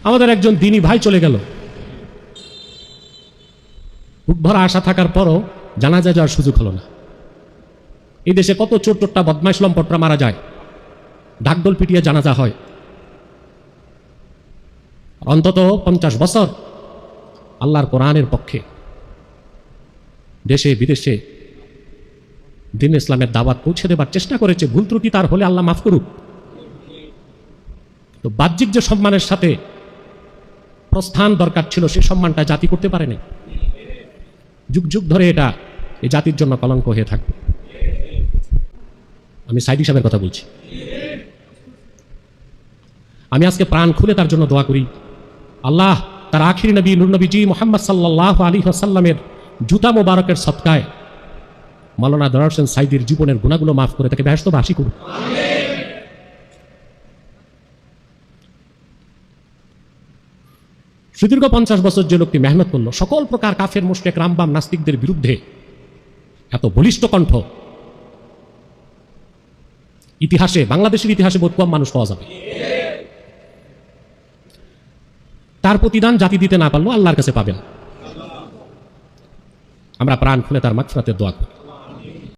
আমাদের একজন দিনী ভাই চলে গেল, বুক ভরা আশা থাকার পরও জানাজা যাওয়ার সুযোগ হলো না। এই দেশে কত চোর টোট্টা বদমাইশ লম্পটরা মারা যায়, ঢাকঢোল পিটিয়ে জানাজা হয়। অন্তত 50 বছর আল্লাহর কোরআনের পক্ষে দেশে বিদেশে দ্বীন ইসলামের দাওয়াত পৌঁছে দেবার চেষ্টা করেছে। ভুল ত্রুটি তার হলে আল্লাহ মাফ করুক। তো বাহ্যিক যে সম্মানের সাথে প্রস্থান দরকার ছিল, সে সম্মানটা জাতি করতে পারেনি। যুগ যুগ ধরে এটা এই জাতির জন্য কলঙ্ক হয়ে থাকবে। আমি সাইদি সাহেবের কথা বলছি। আমি আজকে প্রাণ খুলে তার জন্য দোয়া করি, আল্লাহ তার আখির নবী নূর নবীজি মুহাম্মদ সাল্লাল্লাহু আলাইহি ওয়াসাল্লামের জুতা মোবারকের সদকায় মাওলানা দেলোয়ার হোসেন সাইদির জীবনের গুনাহগুলো মাফ করে তাকে বেহেশতবাসী করুন। সুদীর্ঘ 50 বছর যে লোকটি মেহনত করলো, সকল প্রকার কাফের মুশরিক রামবাম নাস্তিকদের বিরুদ্ধে এত বলিষ্ঠ কণ্ঠ ইতিহাসে, বাংলাদেশের ইতিহাসে বহুত কম মানুষ পাওয়া যাবে। তার প্রতিদান জাতি দিতে না পারলেও আল্লাহর কাছে পাবেন। আমরা প্রাণ খুলে তার মাগফিরাতের দোয়া করি।